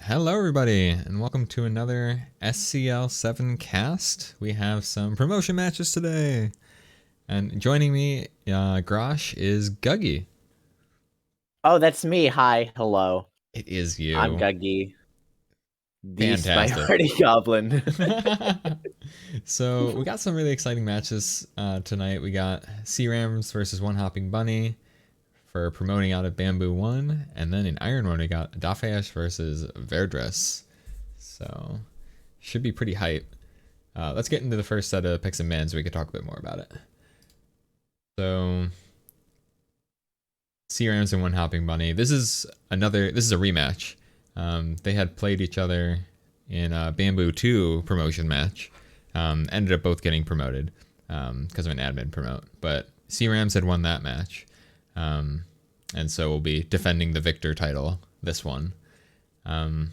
Hello, everybody, and welcome to another SCL 7 cast. We have some promotion matches today, and joining me, Grosh, is Guggy. Oh, that's me. Hi, hello. It is I'm you. Guggy, the Fantastic. SpyParty Goblin. So we got some really exciting matches tonight. We got RAMS versus onehoppingbunny for promoting out of Bamboo 1, and then in Iron 1 we got Dafesh versus Verdress. So should be pretty hype. Let's get into the first set of picks and bans so we can talk a bit more about it. So C-Rams and onehoppingbunny. This is a rematch. They had played each other in a Bamboo 2 promotion match. Ended up both getting promoted because of an admin promote. But C-Rams had won that match. And so we'll be defending the victor title this one. And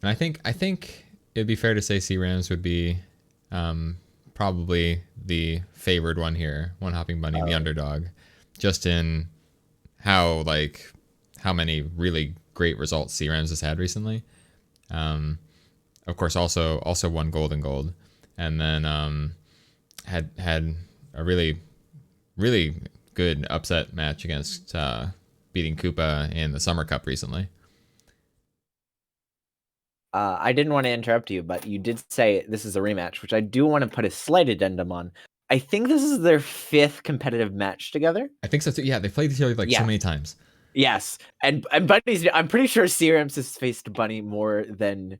I think it'd be fair to say C-Rams would be probably the favored one here. Onehoppingbunny, the underdog, just in how many really great results C-Rams has had recently. Of course, also won gold and gold, and then had a really good upset match against beating Koopa in the Summer Cup recently. I didn't want to interrupt you, but you did say this is a rematch, which I do want to put a slight addendum on. I think this is their 5th competitive match together. I think so too. Yeah, they played each other so many times. Yes, and Bunny's. I'm pretty sure C-Rams has faced Bunny more than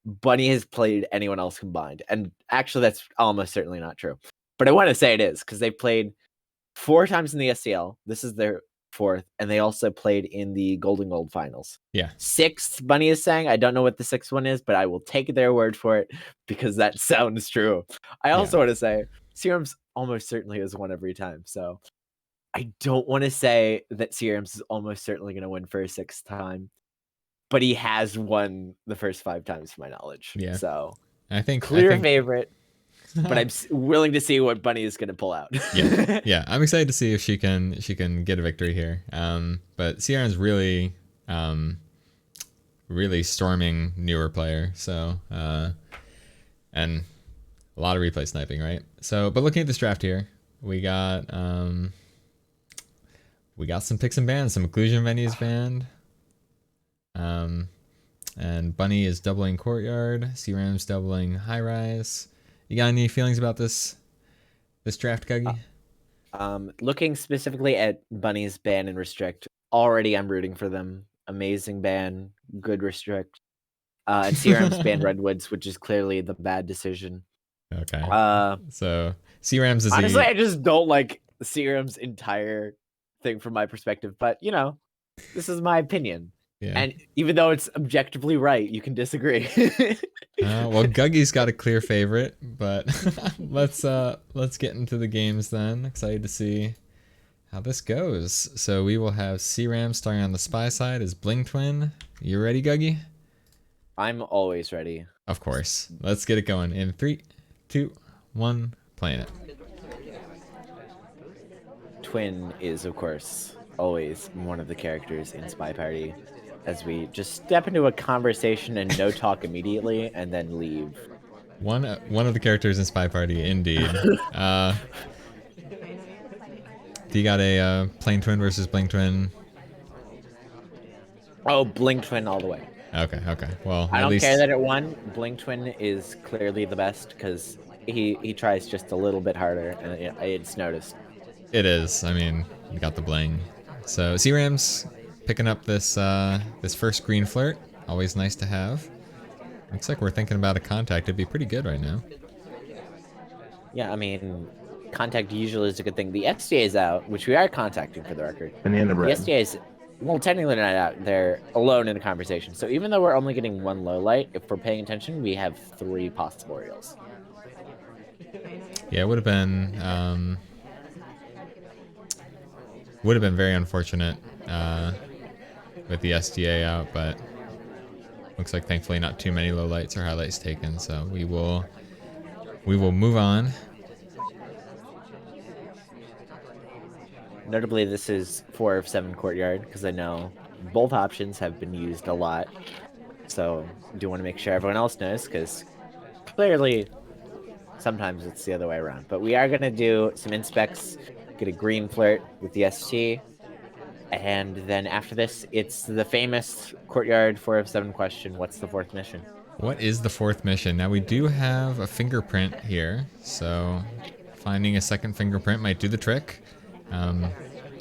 Bunny has played anyone else combined. And actually, that's almost certainly not true. But I want to say it is because they played 4 times in the SCL. This is their 4th, and they also played in the Golden Gold finals. Yeah. 6th, Bunny is saying. I don't know what the 6th one is, but I will take their word for it because that sounds true. I also want to say C-Rams almost certainly has won every time. So I don't want to say that C-Rams is almost certainly going to win for a 6th time, but he has won the first 5 times, to my knowledge. Yeah. So I think favorite. But I'm willing to see what Bunny is going to pull out. yeah. I'm excited to see if she can get a victory here. But Sierra's really storming newer player. So and a lot of replay sniping, right? So, but looking at this draft here, we got some picks and bans. Some occlusion venues banned. And Bunny is doubling courtyard. C-Rams doubling high rise. You got any feelings about this draft, Guggy? Looking specifically at Bunny's ban and restrict, already I'm rooting for them. Amazing ban, good restrict. And C-Rams ban Redwoods, which is clearly the bad decision. Okay. So C-Rams is honestly, I just don't like C-Rams' entire thing from my perspective, but you know, this is my opinion. Yeah. And even though it's objectively right, you can disagree. Well, Guggy's got a clear favorite, but let's get into the games then. Excited to see how this goes. So we will have C-Ram starting on the spy side as Bling Twin. You ready, Guggy? I'm always ready. Of course. Let's get it going in 3, 2, 1, playing it. Twin is, of course, always one of the characters in SpyParty. As we just step into a conversation and no talk immediately, and then leave. One of the characters in SpyParty, indeed. Do you got a Plain Twin versus Bling Twin? Oh, Bling Twin all the way. Okay. Well, I don't care that it won. Bling Twin is clearly the best because he tries just a little bit harder, and it's noticed. It is. I mean, you got the bling. So C-Rams picking up this first green flirt. Always nice to have. Looks like we're thinking about a contact. It'd be pretty good right now. Yeah, I mean, contact usually is a good thing. The SDA is out, which we are contacting for the record. Banana bread. The SDA is, well, technically they're not out. They're alone in the conversation. So even though we're only getting 1 low light, if we're paying attention, we have 3 possible reels. Yeah, it would have been very unfortunate with the SDA out, but looks like thankfully not too many low lights or highlights taken, so we will move on. Notably, this is 4 of 7 courtyard because I know both options have been used a lot. So do want to make sure everyone else knows, because clearly sometimes it's the other way around. But we are going to do some inspects, get a green flirt with the ST. And then after this, it's the famous Courtyard 4 of 7 question. What's the fourth mission? What is the fourth mission? Now we do have a fingerprint here, so finding a second fingerprint might do the trick.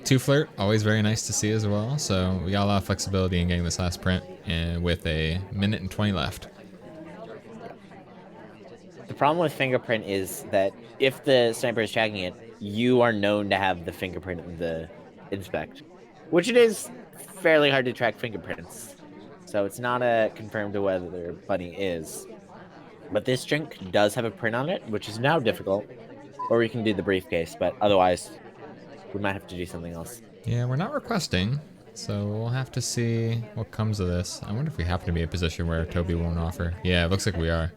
Two flirt, always very nice to see as well. So we got a lot of flexibility in getting this last print, and with a minute and 20 left. The problem with fingerprint is that if the sniper is tracking it, you are known to have the fingerprint in the inspect, which it is fairly hard to track fingerprints. So it's not a confirmed to whether Bunny is. But this drink does have a print on it, which is now difficult. Or we can do the briefcase, but otherwise we might have to do something else. Yeah, we're not requesting, so we'll have to see what comes of this. I wonder if we happen to be in a position where Toby won't offer. Yeah, it looks like we are.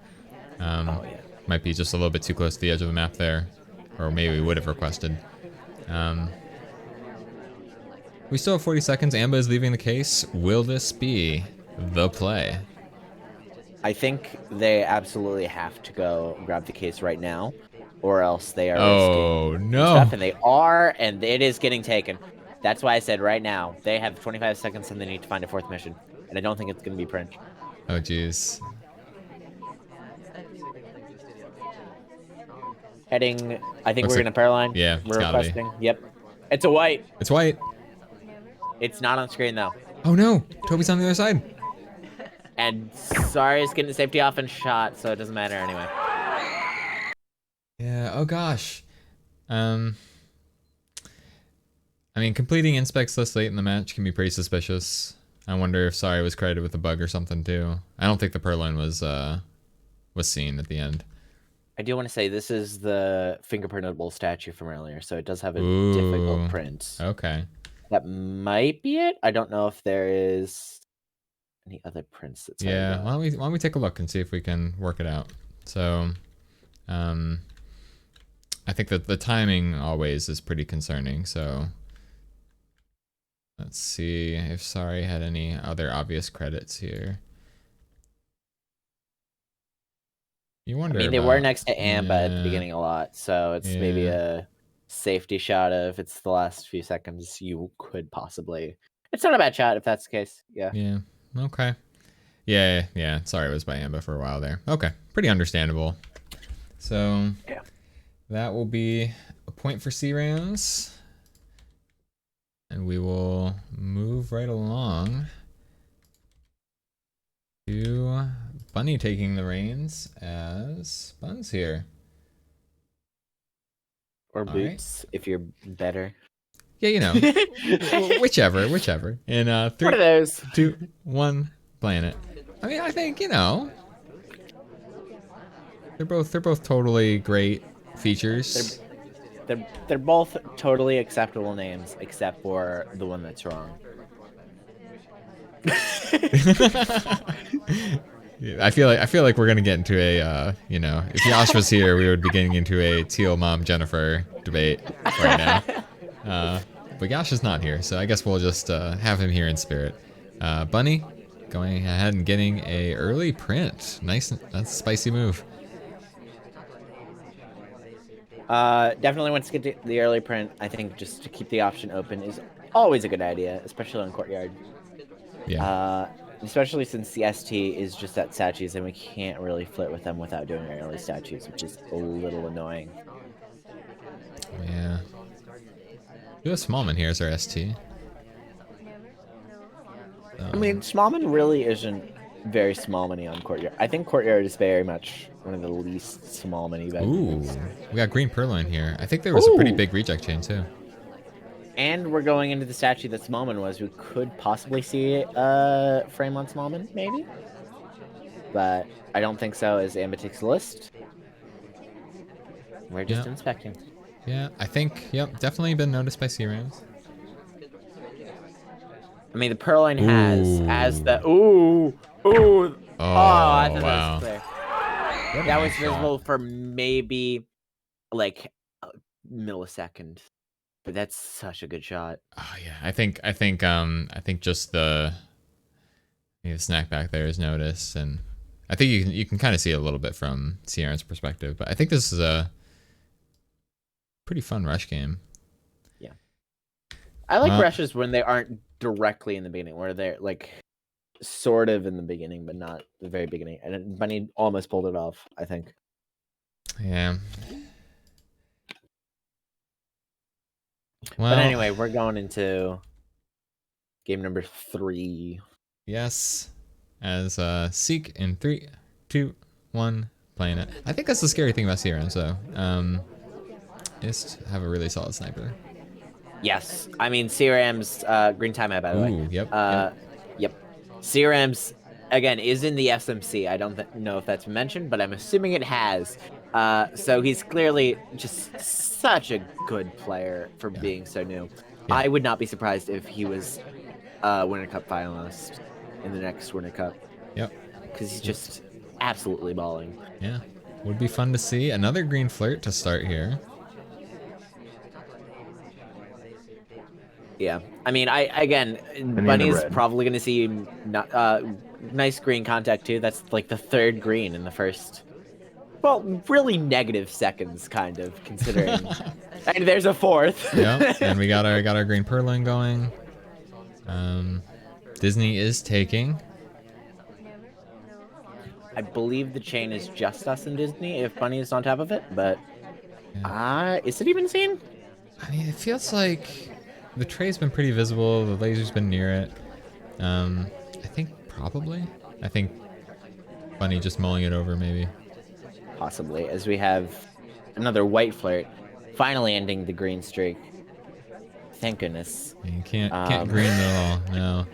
Oh, yeah. Might be just a little bit too close to the edge of the map there. Or maybe we would have requested. We still have 40 seconds. Amba is leaving the case. Will this be the play? I think they absolutely have to go grab the case right now, or else they are risking no stuff, and they are, and it is getting taken. That's why I said right now. They have 25 seconds and they need to find a fourth mission, and I don't think it's going to be print. Oh, jeez. Heading, I think we're going to Paraline. Yeah, we're requesting. Yep. It's a white. It's white. It's not on screen, though. Oh, no. Toby's on the other side. And sorry, it's getting the safety off and shot, so it doesn't matter anyway. Yeah, oh gosh. I mean, completing inspects this late in the match can be pretty suspicious. I wonder if Sorry was credited with a bug or something too. I don't think the Purloin was seen at the end. I do want to say this is the fingerprintable statue from earlier, so it does have a difficult print. Okay. That might be it. I don't know if there is any other prints that's yeah. Why don't we take a look and see if we can work it out? So, I think that the timing always is pretty concerning. So, let's see if Sorry had any other obvious credits here. You wonder. I mean, they were next to Amba at the beginning a lot, so it's maybe a safety shot of it's the last few seconds you could possibly. It's not a bad shot if that's the case. Yeah. Yeah. Okay. Yeah. Sorry, it was by Amba for a while there. Okay. Pretty understandable. So yeah, that will be a point for RAMS. And we will move right along to Bunny taking the reins as Bun's here. Or Boots, if you're better. Yeah, you know. whichever. In 3, what are those? 2, 1, planet. I mean, I think, you know, they're both totally great features. They're both totally acceptable names, except for the one that's wrong. I feel like we're gonna get into a you know, if Yash was here, we would be getting into a Teal Mom Jennifer debate right now. But Yash is not here, so I guess we'll just have him here in spirit. Bunny going ahead and getting a early print. Nice, that's a spicy move. Definitely wants to get the early print. I think just to keep the option open is always a good idea, especially on Courtyard. Yeah. Especially since the ST is just at statues and we can't really flirt with them without doing early statues, which is a little annoying. Yeah. US Smallman here is our ST. I mean, Smallman really isn't very small money on Courtyard. I think Courtyard is very much one of the least small money venues. Ooh, we got Green Purloin here. I think there was a pretty big reject chain too. And we're going into the statue that Smallman was. We could possibly see a frame on Smallman, maybe. But I don't think so, as Amba takes the list. We're just inspecting. Yeah, I think, yep, definitely been noticed by RAMS. I mean, the Purloin has, as the... Ooh! Ooh! Oh, I thought that was clear. That was visible for maybe, like, a millisecond. But that's such a good shot. Oh yeah, I think just the The snack back there is noticed, and I think you can kind of see it a little bit from Sierra's perspective, but I think this is a pretty fun rush game. Yeah. I like rushes when they aren't directly in the beginning, where they're like sort of in the beginning, but not the very beginning. And Bunny almost pulled it off, I think. Yeah. Well, but anyway, we're going into game number 3. Yes. As Seek in 3, 2, 1, playing it. I think that's the scary thing about CRMs, though. Is to have a really solid sniper. Yes. I mean, CRM's green timeout, by the way. Yep. CRM's, again, is in the SMC. I don't know if that's mentioned, but I'm assuming it has. So he's clearly just such a good player for being so new. Yeah. I would not be surprised if he was Winter Cup finalist in the next Winter Cup. Yep. Because he's just absolutely balling. Yeah. Would be fun to see. Another green flirt to start here. Yeah. I mean, Bunny's probably going to see nice green contact, too. That's like the 3rd green in the first, well, really negative seconds, kind of, considering. And there's a 4th. Yeah, and we got our green purloin going. Disney is taking. I believe the chain is just us and Disney if Bunny is on top of it, but is it even seen? I mean, it feels like the tray's been pretty visible. The laser's been near it. I think probably. I think Bunny just mulling it over, maybe. Possibly, as we have another white flirt, finally ending the green streak. Thank goodness. You can't green at all, no.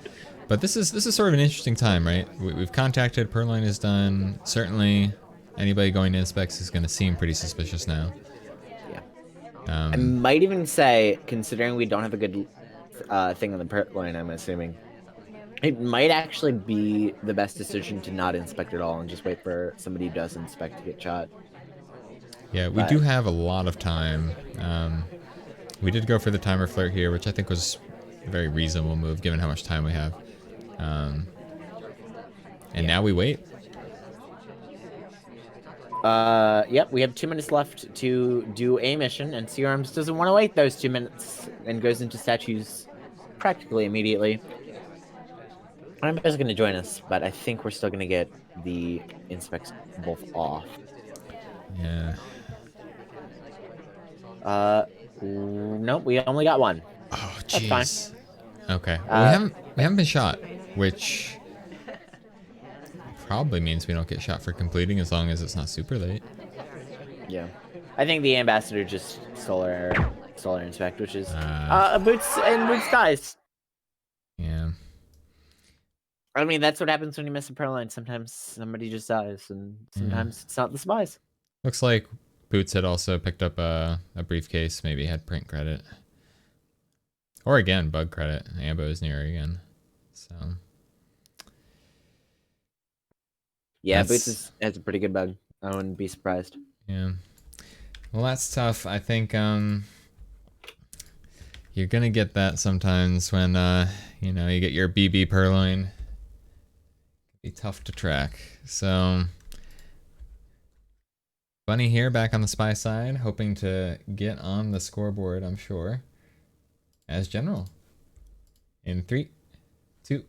But this is sort of an interesting time, right? We've contacted, Purloin is done. Certainly, anybody going to inspects is going to seem pretty suspicious now. Yeah. I might even say, considering we don't have a good thing on the Purloin, I'm assuming, it might actually be the best decision to not inspect at all and just wait for somebody who does inspect to get shot. Yeah, we do have a lot of time. We did go for the timer flirt here, which I think was a very reasonable move given how much time we have. Now we wait. Yep, we have 2 minutes left to do a mission, and C-Arms doesn't want to wait those 2 minutes and goes into statues practically immediately. I'm just going to join us, but I think we're still going to get the inspects both off. Yeah. Nope, we only got 1. Oh, jeez. Okay. Well, we haven't been shot, which probably means we don't get shot for completing as long as it's not super late. Yeah. I think the ambassador just solar inspect, which is Boots dies. Yeah. I mean, that's what happens when you miss a pro line. Sometimes somebody just dies, and sometimes it's not the spies. Looks like Boots had also picked up a briefcase, maybe had print credit. Or again, bug credit. Ambo is near again. So. Yeah, Boots has a pretty good bug. I wouldn't be surprised. Yeah. Well, that's tough. I think you're gonna get that sometimes when you get your BB purloin. Be tough to track. So Bunny here back on the spy side, hoping to get on the scoreboard, I'm sure. As general. In 3, 2,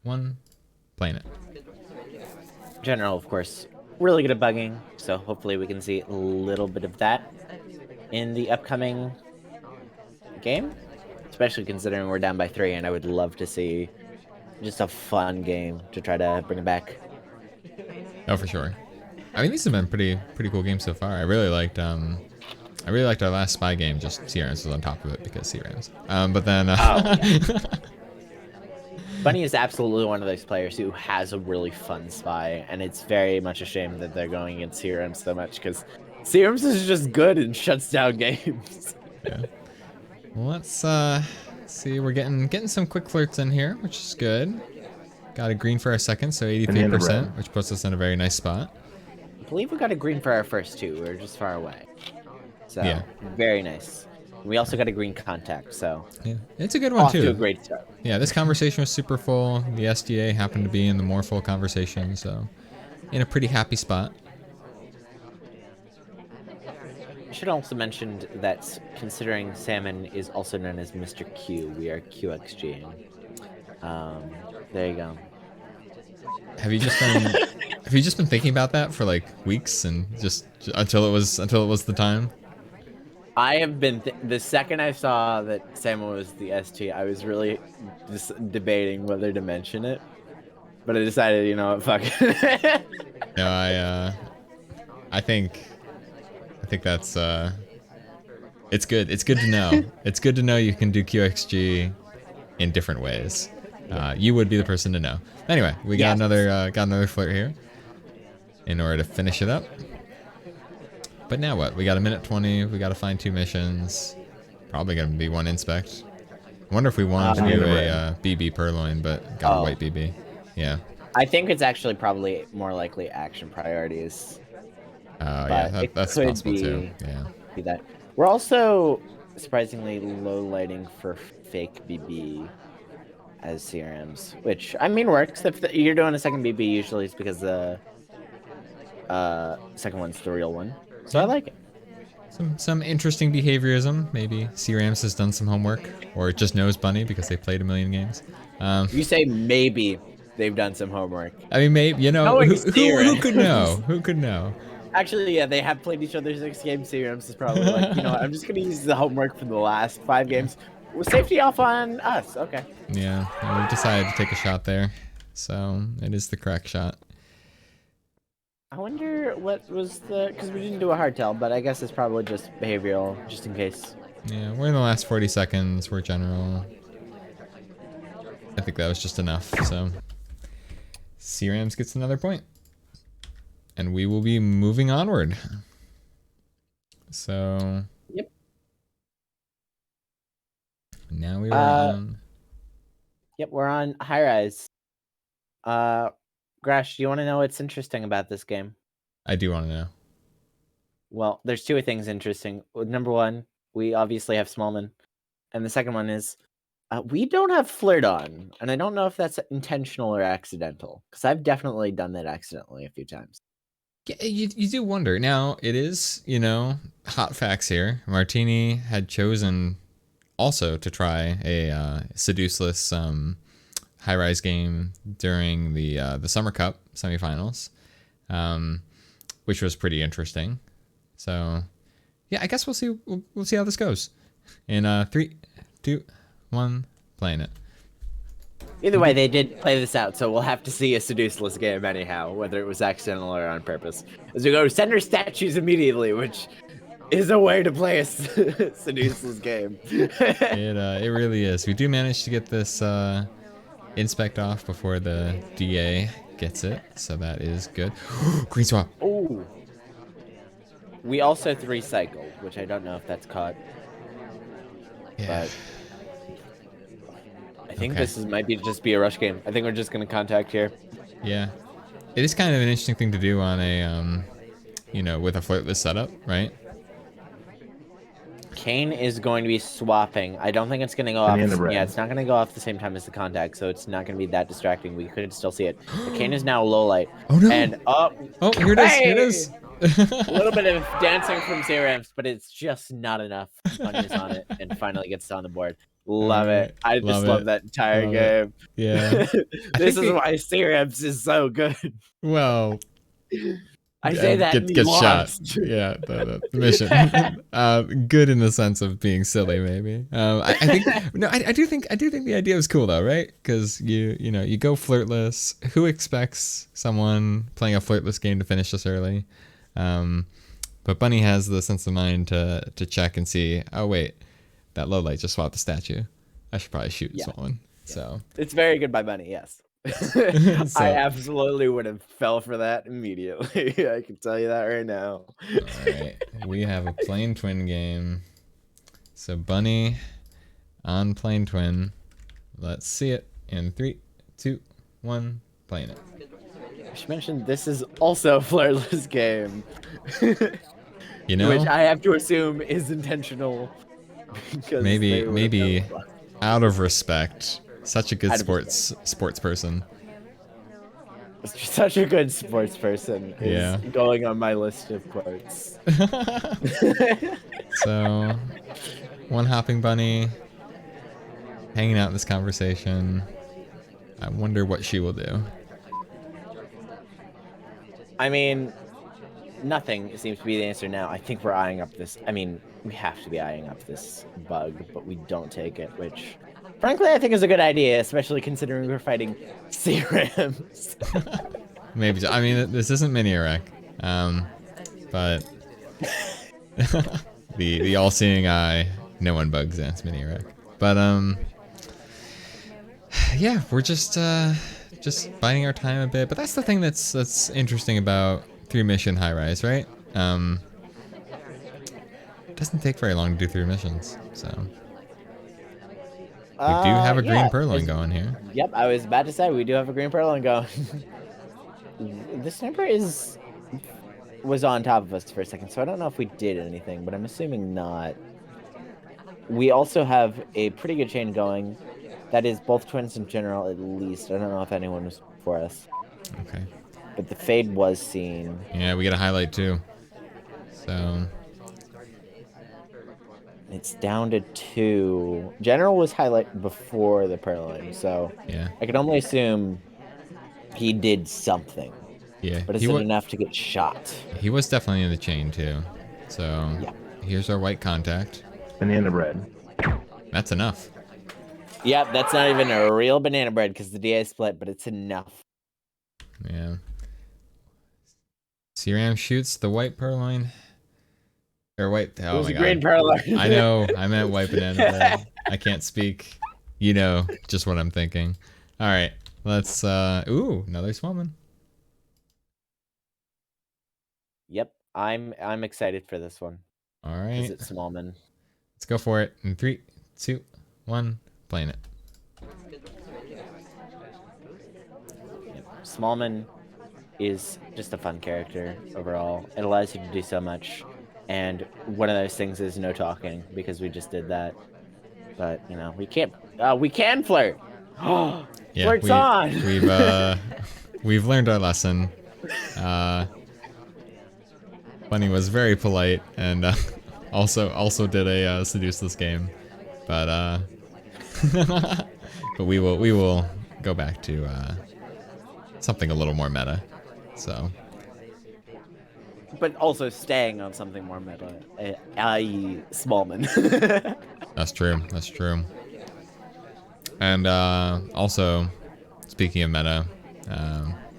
1, playing it. General, of course, really good at bugging, so hopefully we can see a little bit of that in the upcoming game. Especially considering we're down by 3, and I would love to see just a fun game to try to bring it back. Oh, for sure. I mean, these have been pretty cool games so far. I really liked our last spy game. Just CRAMS was on top of it because CRAMS. But then Bunny is absolutely one of those players who has a really fun spy, and it's very much a shame that they're going against CRAMS so much because CRAMS is just good and shuts down games. Yeah. Well, let's see. We're getting some quick flirts in here, which is good. Got a green for our second, so 83%, which puts us in a very nice spot. I believe we got a green for our first 2. We were just far away. So, yeah. Very nice. We also got a green contact, so Yeah, it's a good one off to too. a great start. Yeah, this conversation was super full. The SDA happened to be in the more full conversation, so in a pretty happy spot. I should also mention that considering Salmon is also known as Mr. Q, we are QXG. There you go. Have you just been thinking about that for like weeks and just until it was the time? I have been the second I saw that Salmon was the ST, I was really just debating whether to mention it, but I decided, you know what, fuck it. No, I think that's it's good. It's good to know. It's good to know you can do QXG in different ways. You would be the person to know. Anyway, we got another flirt here in order to finish it up. But now what? We got a minute 20. We got to find 2 missions. Probably gonna be 1 inspect. I wonder if we want to do a BB purloin, but got a white BB. Yeah. I think it's actually probably more likely action priorities. Yeah, that's possible too. Yeah. Be that. We're also surprisingly low lighting for fake BB as CRMs, which I mean works. If you're doing a second BB, usually it's because the second one's the real one. So yeah. I like it. Some interesting behaviorism. Maybe CRAMS has done some homework, or it just knows Bunny because they played a million games. You say maybe they've done some homework. I mean, maybe, you know, who could know? Who could know? Actually, yeah, they have played each other 6 games. CRMs is probably like, you know, I'm just gonna use the homework from the last 5 games. With safety off on us, okay. Yeah, we decided to take a shot there, so it is the correct shot. I wonder what was because we didn't do a hardtail, but I guess it's probably just behavioral, just in case. Yeah, we're in the last 40 seconds. We're general. I think that was just enough, so CRAMS gets another point. And we will be moving onward. So. Yep. Now we are on. Yep, we're on high rise. Grash, do you want to know what's interesting about this game? I do want to know. Well, there's 2 things interesting. Number 1, we obviously have Smallman. And the second one is we don't have flirt on. And I don't know if that's intentional or accidental. Because I've definitely done that accidentally a few times. Yeah, you do wonder. Now, it is, you know, hot facts here. Martini had chosen also to try a seduceless high-rise game during the Summer Cup semifinals, which was pretty interesting. So, yeah, I guess we'll see. We'll see how this goes. In 3, 2, 1, playing it. Either way, they did play this out, so we'll have to see a seduceless game anyhow, whether it was accidental or on purpose. As we go, send her statues immediately, which is a way to play a seduceless game. It really is. We do manage to get this inspect off before the DA gets it, so that is good. Green swap. Oh. We also 3-cycled, which I don't know if that's caught. Yeah. But I think this might just be a rush game. I think we're just gonna contact here. Yeah. It is kind of an interesting thing to do on a you know, with a flirtless setup, right? Kane is going to be swapping. I don't think it's going to go off. Yeah, it's not going to go off the same time as the contact, so it's not going to be that distracting. We could still see it. But Kane is now low light. Oh no! And here it is. Here it is. A little bit of dancing from CRMs, but it's just not enough. Bunny is on it and finally gets on the board. Love it. I just love that entire game. Yeah. This is why CRMs is so good. Well, I say that get shot. Yeah, the mission. Good in the sense of being silly, maybe. I think I do think the idea was cool though, right? Because you know you go flirtless. Who expects someone playing a flirtless game to finish this early? But Bunny has the sense of mind to check and see. Oh wait, that low light just swapped the statue. I should probably shoot this one. Yeah. So it's very good by Bunny. Yes. I absolutely would have fell for that immediately. I can tell you that right now. All right, we have a plane twin game. So Bunny on plane twin. Let's see it in 3, 2, 1. Playing it. I should mention this is also a flirtless game. You know, which I have to assume is intentional. because they would have maybe never won. out of respect, such a good Out of respect. sports person. Such a good sports person is Yeah. going on my list of quotes. So, one hopping bunny, hanging out in this conversation. I wonder what she will do. I mean, nothing seems to be the answer now. I think we're eyeing up this. I mean, we have to be eyeing up this bug, but we don't take it, which, frankly, I think is a good idea, especially considering we're fighting CRAMs. Maybe. I mean, this isn't mini Iraq, but the all-seeing eye, no one bugs ants mini Iraq. But yeah, we're just biding our time a bit. But that's the thing that's interesting about 3-mission high rise, right? It doesn't take very long to do 3 missions, so we do have a green purloin going here. Yep, I was about to say we do have a green purloin going. The sniper was on top of us for a second, so I don't know if we did anything, but I'm assuming not. We also have a pretty good chain going. That is both twins in general, at least. I don't know if anyone was before us. Okay. But the fade was seen. Yeah, we get a highlight too. So It's down to 2. General was highlight before the purloin, so yeah, I can only assume he did something. yeah. But is it enough to get shot? He was definitely in the chain too. So Yeah. here's our white contact. Banana bread. That's enough. Yep, that's not even a real banana bread because the DA split, but it's enough. Yeah. CRAM shoots the white purloin. Or white. Oh my god. Green purloin. I know. I meant white banana bread. I can't speak. You know just what I'm thinking. All right. Let's. Ooh, another small one. Yep, I'm excited for this one. All right. Is it Smallman? Let's go for it. In 3, 2, 1, playing it. Yep. Smallman is just a fun character overall. It allows you to do so much, and one of those things is no talking because we just did that. But you know, we can't. We can flirt. Yeah, Flirt's on. We've learned our lesson. Bunny was very polite and also did a seduce this game, but but we will go back to something a little more meta. So, but also staying on something more meta, i.e., Smallman. That's true. That's true. And also, speaking of meta,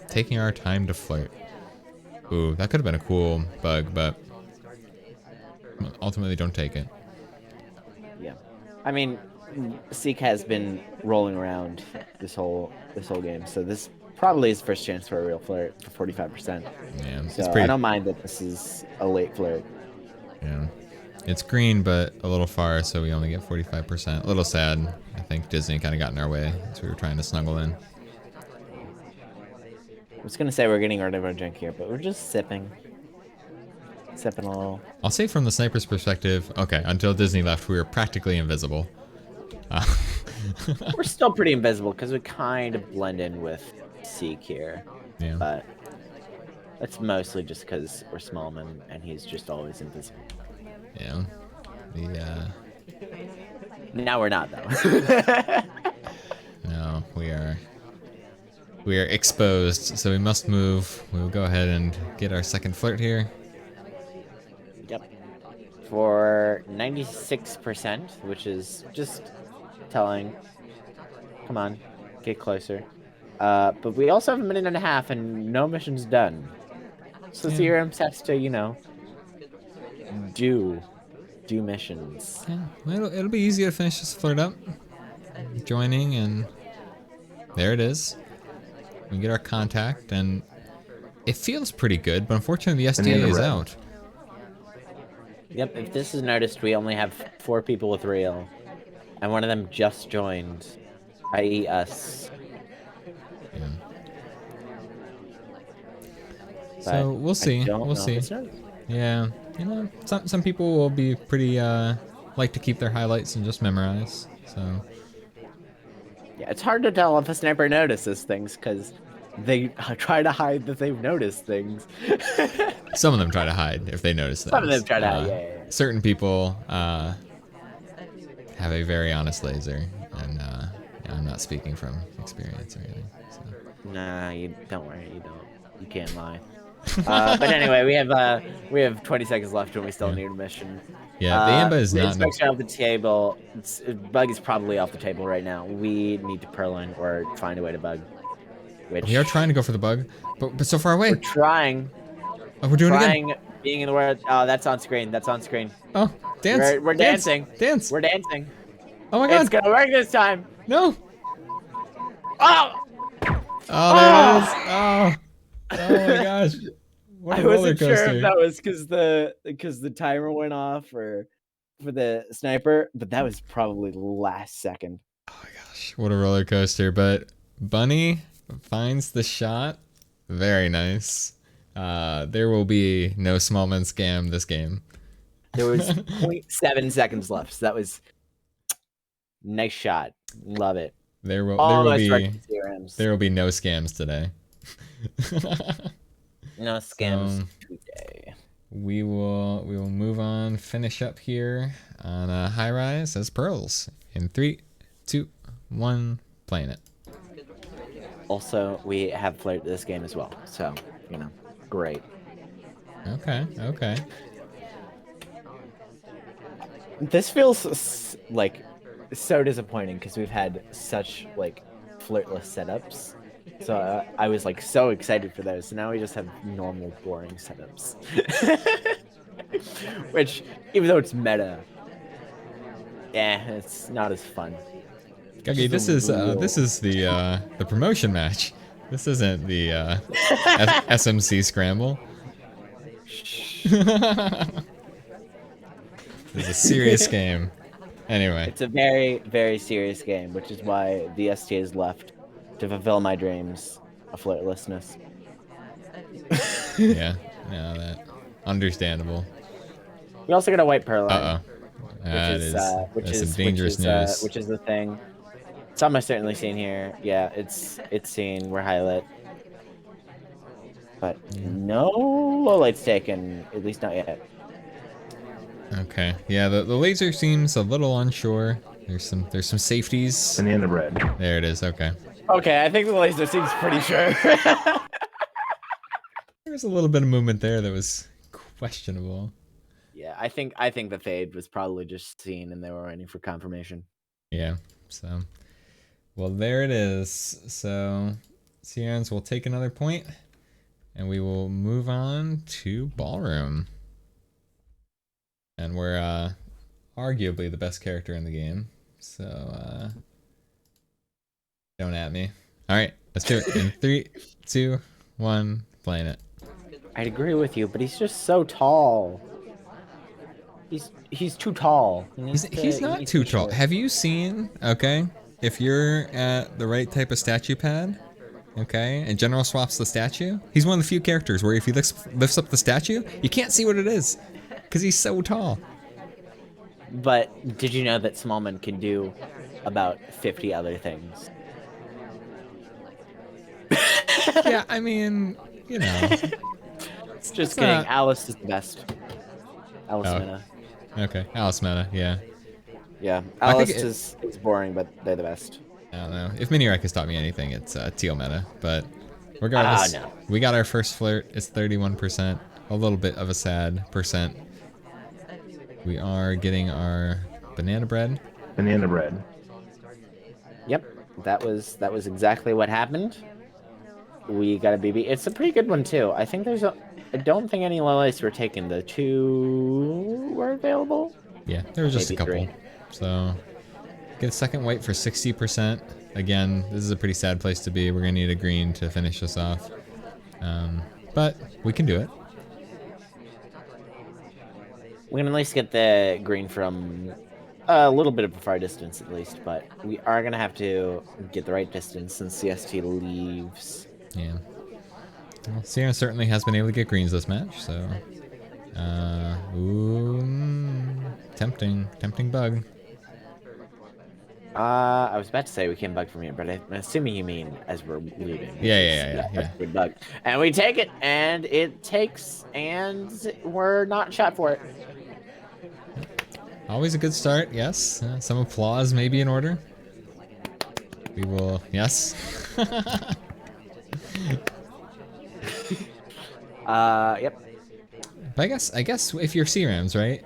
taking our time to flirt. Ooh, that could have been a cool bug, but ultimately don't take it. Yeah, I mean, Seek has been rolling around this whole game, so this probably is first chance for a real flirt for 45%. Yeah, so it's pretty. I don't mind that this is a late flirt. Yeah, it's green, but a little far, so we only get 45%. A little sad. I think Disney kind of got in our way as we were trying to snuggle in. I was gonna say we're getting rid of our drink here, but we're just sipping a little. I'll say from the sniper's perspective, okay, until Disney left, we were practically invisible. We're still pretty invisible because we kind of blend in with Seek here. Yeah. But that's mostly just because we're Smallman and he's just always invisible. Yeah. Now we're not though. No, we are exposed, so we must move. We will go ahead and get our second flirt here. Yep. For 96%, which is just telling. Come on, get closer. But we also have a minute and a half and no mission's done. So CRM has to, you know, do missions. Yeah, well, it'll be easy to finish this flirt up. Joining, and there it is. We get our contact, and it feels pretty good, but unfortunately the SDA is out. Yep, if this is noticed, we only have 4 people with real, and one of them just joined, i.e. us. Yeah. So we'll see. We'll see. Yeah, you know, some people will be pretty like to keep their highlights and just memorize. So Yeah, it's hard to tell if a sniper notices things because they try to hide that they've noticed things. some of them try to hide if they notice Some of them things. try to hide, yeah. Certain people have a very honest laser, and I'm not speaking from experience or anything. So. Nah, you don't worry, you don't. You can't lie. But anyway, we have 20 seconds left and we still need a mission. Yeah, the AMBA is the not. inspection off the table. Bug is probably off the table right now. We need to purloin or find a way to bug. Which We are trying to go for the bug, but so far away. We're trying. Oh, we're doing it again. Being in the world. Oh, that's on screen. That's on screen. Oh, dance. We're dancing. Dance. We're dancing. Oh my god. It's gonna work this time. No. Oh. Oh, there it is. Oh. Oh my gosh. What a I roller wasn't coaster. sure if that was because the timer went off or for the sniper, but that was probably the last second. Oh my gosh, what a roller coaster! But Bunny finds the shot. Very nice. There will be no smallman scam this game. There was 0.7 seconds left. So that was nice shot. Love it. There will be no scams today. No scams today. We will move on, finish up here on High Rise as Pearls in 3, 2, 1, playing it. Also, we have played this game as well, so great. Okay. This feels like so disappointing because we've had such like flirtless setups. So I was like so excited for those. So now we just have normal, boring setups. Which, even though it's meta, it's not as fun. Guggy, this is the promotion match. This isn't the SMC scramble. This is a serious game. Anyway. It's a very, very serious game, which is why the ST is left to fulfill my dreams of flirtlessness. Yeah, no, that understandable. We also got a white pearl. Which is dangerous news. Which is the thing. Some I've certainly seen here. Yeah, it's seen. We're highlight. But no low lights taken, at least not yet. Okay. Yeah, the laser seems a little unsure. There's some safeties. Banana bread. There it is. Okay. Okay, I think the laser seems pretty sure. There's a little bit of movement there that was questionable. Yeah, I think the fade was probably just seen and they were waiting for confirmation. Yeah. So, well, there it is. So, Sierrans will take another point, and we will move on to Ballroom. And we're arguably the best character in the game. So, don't at me. All right, let's do it in 3, 2, 1, playing it. I'd agree with you, but he's just so tall. He's too tall. He's not too tall. Short. Have you seen? Okay, if you're at the right type of statue pad, okay, and General swaps the statue, he's one of the few characters where if he lifts up the statue, you can't see what it is, because he's so tall. But did you know that Smallman can do about 50 other things? Yeah, I mean, Just kidding. Alice is the best. Alice Meta. Okay, Alice Meta, yeah. Yeah, Alice is boring, but they're the best. I don't know. If Mini-Rec has taught me anything, it's Teal Meta. But regardless, we got our first flirt. It's 31%. A little bit of a sad percent. We are getting our banana bread. Banana bread. Yep, that was exactly what happened. We got a BB. It's a pretty good one too. I think I don't think any low lights were taken. The 2 were available. Yeah, there was just Maybe a couple. 3. So get a second white for 60%. Again, this is a pretty sad place to be. We're gonna need a green to finish this off. But we can do it. We can at least get the green from a little bit of a far distance at least, but we are gonna have to get the right distance since CST leaves. Yeah. Well, Sierra certainly has been able to get greens this match, so Ooh, tempting bug. I was about to say we can bug from here, but I'm assuming you mean as we're leaving, which Yeah. that's a good bug. And we take it, and it takes, and we're not shot for it. Always a good start, yes. Some applause may be in order. We will, yes. Yep. But I guess if you're CRAMs, right?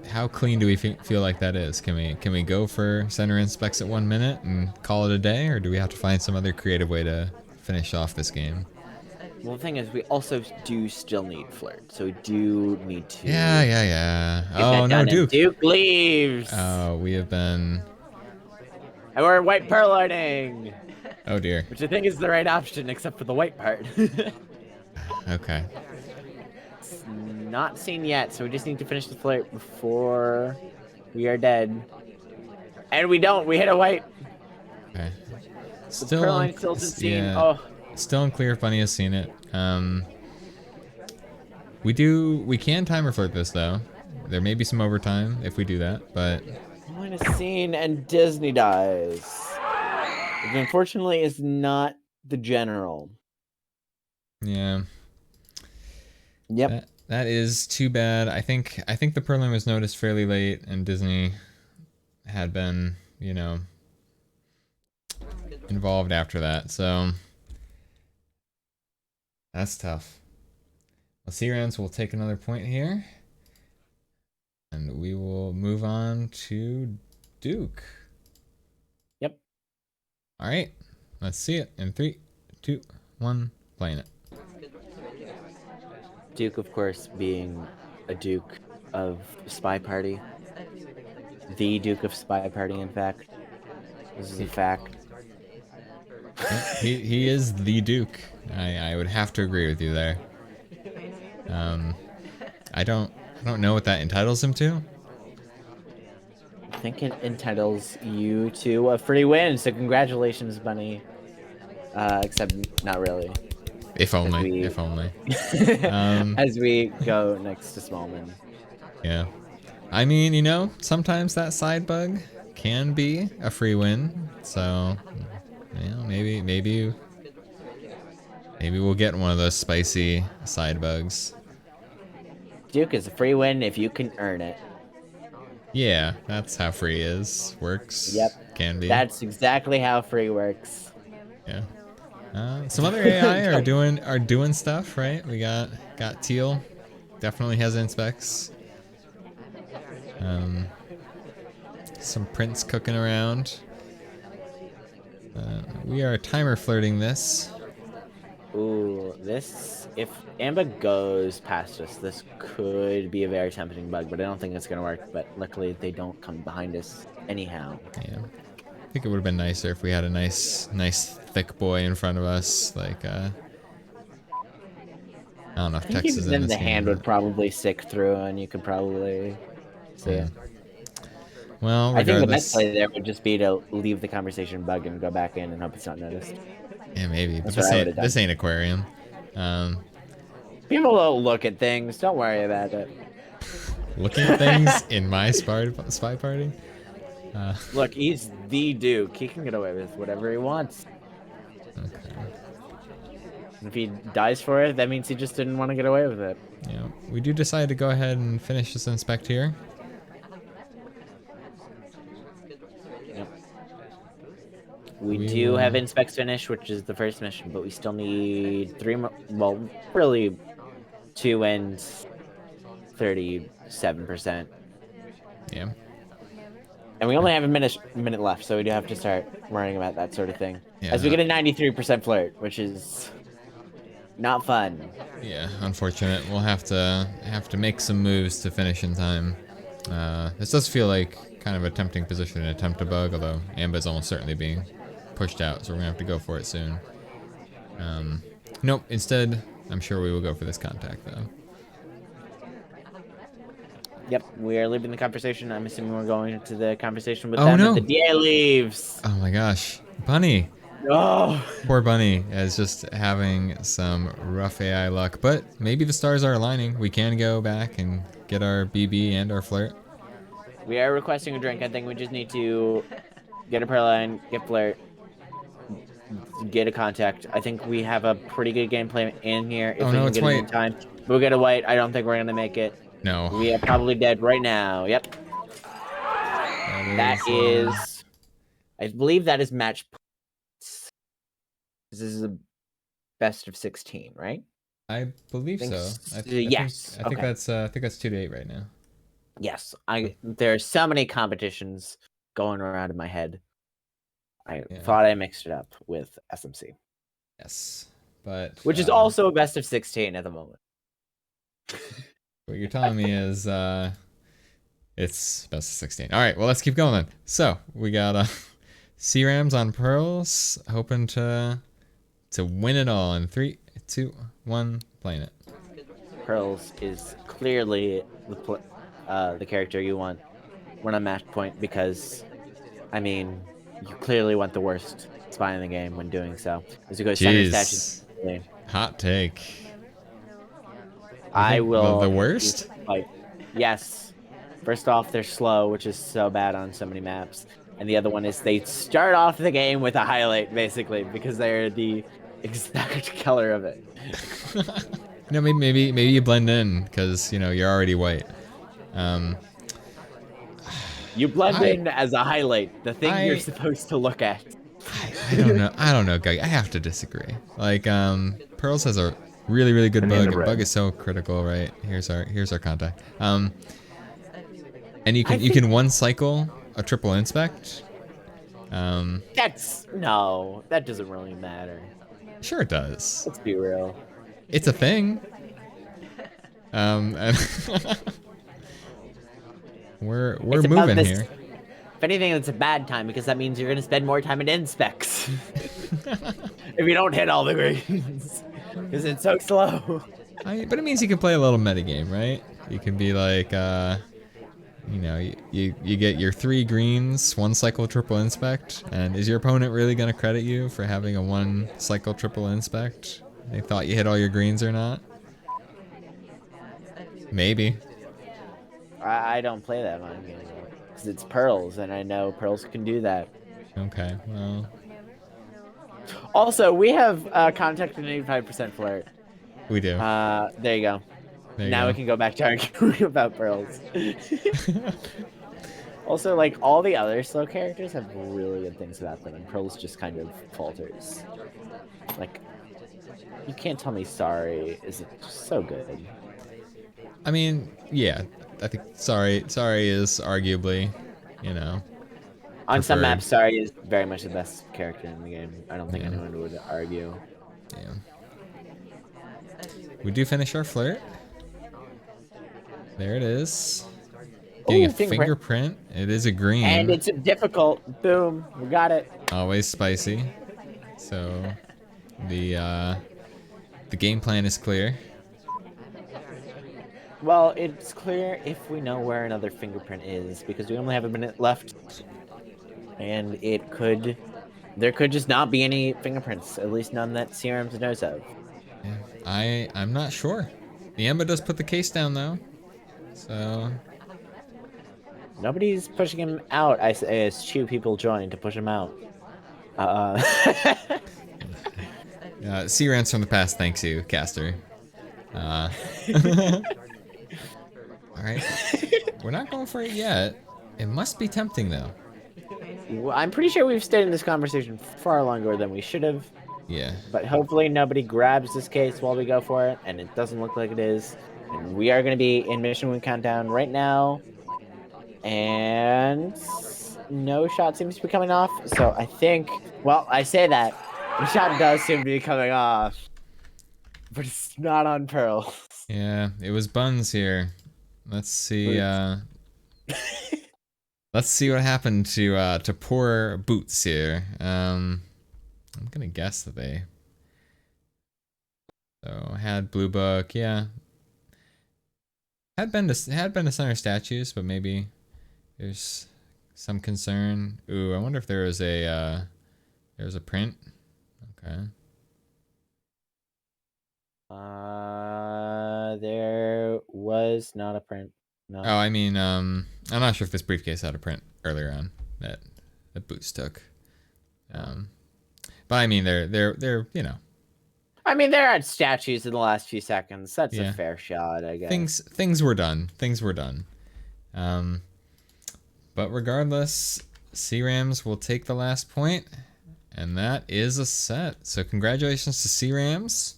How clean do we feel like that is? Can we go for center inspects at 1 minute and call it a day, or do we have to find some other creative way to finish off this game? Well, the thing is, we also do still need flirt, so we do need to Yeah. get Oh that no, done. And Duke. Duke leaves. Oh, we have been. And we're white perlining, Oh dear. which I think is the right option, except for the white part. Okay. It's not seen yet, so we just need to finish the flirt before we are dead. And we don't. We hit a white. Okay. The perline still isn't seen. Yeah. Oh. Still unclear if Bunny has seen it. We can timer flirt this though. There may be some overtime if we do that, but One is seen and Disney dies. Which unfortunately is not the general. yeah. Yep. That is too bad. I think the perline was noticed fairly late, and Disney had been, involved after that. So that's tough. Well, C-Rams will take another point here, and we will move on to Duke. Yep. All right, let's see it in 3, 2, 1, playing it. Duke, of course, being a Duke of SpyParty. The Duke of SpyParty, in fact. This is a fact. He is the Duke. I would have to agree with you there. I don't know what that entitles him to. I think it entitles you to a free win, so congratulations, Bunny. Except not really. If only. As we go next to Smallman. Yeah. I mean, sometimes that side bug can be a free win. So, maybe we'll get one of those spicy side bugs. Duke is a free win if you can earn it. Yeah, that's how free works. Yep. Can be. That's exactly how free works. Yeah. Some other AI are doing stuff, right? We got Teal, definitely has inspects. Some prints cooking around. We are timer flirting this. Ooh, if Amba goes past us, this could be a very tempting bug, but I don't think it's gonna work. But luckily, they don't come behind us anyhow. Yeah. I think it would have been nicer if we had a nice thick boy in front of us, like I don't know if Texas is in this the game, hand but... would probably stick through, and you could probably see it. Well, regardless, I think the best play there would just be to leave the conversation bug and go back in and hope it's not noticed. Yeah, maybe. But That's this ain't aquarium. People don't look at things. Don't worry about it. Looking at things in my spy party. Look, he's the Duke. He can get away with whatever he wants. Okay. If he dies for it, that means he just didn't want to get away with it. Yeah, we do decide to go ahead and finish this inspect here. Yep. We do have inspects finish, which is the first mission, but we still need 3 more. Well, really, 2 and 37%. Yeah. And we only have a minute left, so we do have to start worrying about that sort of thing. Yeah, as we get a 93% flirt, which is not fun. Yeah, unfortunate. We'll have to make some moves to finish in time. This does feel like kind of a tempting position to attempt a bug, although Amba's almost certainly being pushed out, so we're gonna have to go for it soon. Nope. Instead, I'm sure we will go for this contact though. Yep, we are leaving the conversation. I'm assuming we're going to the conversation with them. No. The DA leaves. Oh my gosh, Bunny. Oh, Poor Bunny is just having some rough AI luck, but maybe the stars are aligning. We can go back and get our BB and our flirt. we are requesting a drink. I think we just need to get a Pearline, get flirt, get a contact. I think we have a pretty good gameplay in here if Oh we no, can it's get it in white. time. We'll get a white. I don't think we're gonna make it. No. We are probably dead right now. Yep. That is, I believe that is match points. This is a best of 16, right? I believe I think so. yes. I think Okay. that's 2-8 right now. Yes. There's so many competitions going around in my head. I Yeah. thought I mixed it up with SMC. Yes. But Which is also a best of 16 at the moment. what you're telling me is it's best of 16. All right, well, let's keep going then. So we got CRAMS on Pearls, hoping to win it all in 3, 2, 1, playing it. Pearls is clearly the character you want when on match point because, I mean, you clearly want the worst spy in the game when doing so. As you go center statue, Jeez. Hot take. You I think the will worst? fight. Yes. First off, they're slow, which is so bad on so many maps. And the other one is they start off the game with a highlight, basically, because they're the exact color of it. You know, maybe you blend in because you know you're already white. You blend in as a highlight, the thing you're supposed to look at. I don't know. I don't know, Guy. I have to disagree. Like, Pearls has a really good bug. Bug is so critical, right? Here's our contact. And you can one cycle a triple inspect. That doesn't really matter. Sure it does. Let's be real. It's a thing. And we're moving here. If anything, it's a bad time because that means you're gonna spend more time in inspects. If you don't hit all the greens, because it's so slow. But it means you can play a little metagame, right? You can be like, you know, you get your 3 greens, 1 cycle triple inspect, and is your opponent really gonna credit you for having a 1 cycle triple inspect? They thought you hit all your greens or not? Maybe. I don't play that mind game because it's Pearls, and I know Pearls can do that. Okay, well. Also, we have contact and 85% flirt. We do. There you go. There you now go. we can go back to arguing about Pearls. Also, like, all the other slow characters have really good things about them, and Pearls just kind of falters. Like, you can't tell me sorry isn't so good. I mean, yeah. I think sorry is arguably, you know, on some preferred. maps, sorry is very much the best character in the game. I don't think anyone would argue. Yeah. We do finish our flirt. There it is. Getting a fingerprint. It is a green. And it's difficult. Boom. We got it. Always spicy. So the game plan is clear. Well, it's clear if we know where another fingerprint is, because we only have a minute left. And there could just not be any fingerprints, at least none that CRAMS knows of. Yeah, I'm not sure. The Emma does put the case down though, so nobody's pushing him out. I say as 2 people join to push him out. CRAMS from the past thanks you, caster. All right, we're not going for it yet. It must be tempting though. I'm pretty sure we've stayed in this conversation far longer than we should have. Yeah. But hopefully nobody grabs this case while we go for it, and it doesn't look like it is. And we are going to be in Mission Win Countdown right now. And no shot seems to be coming off. So I think, well, I say that. The shot does seem to be coming off. But it's not on Pearl. Yeah, it was Buns here. Let's see, let's see what happened to poor Boots here. I'm gonna guess that they had Blue Book, yeah. Had been to center statues, but maybe there's some concern. Ooh, I wonder if there was a print. Okay. There was not a print. No. Oh, I mean, I'm not sure if this briefcase had a print earlier on that Boots took. But I mean, they're you know. I mean, they're at statues in the last few seconds. That's Yeah. a fair shot, I guess. Things were done. Things were done. But regardless, CRAMS will take the last point, and that is a set. So congratulations to CRAMS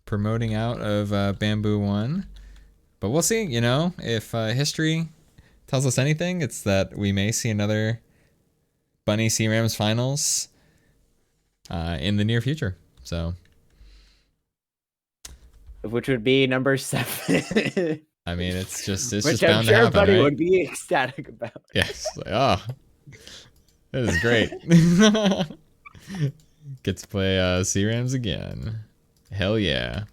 promoting out of Bamboo 1. But we'll see, you know, if history tells us anything, it's that we may see another Bunny CRAMS finals in the near future. So, which would be number 7. I mean, it's just bound I'm to happen, sure Buddy right? would be ecstatic about. Yes. Like, oh, that is great. Get to play CRAMS again. Hell yeah.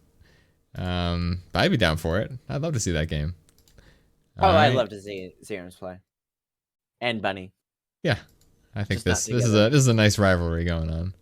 But I'd be down for it. I'd love to see that game. I'd love to see CRAMS play. And Bunny. Yeah. I think this is a nice rivalry going on.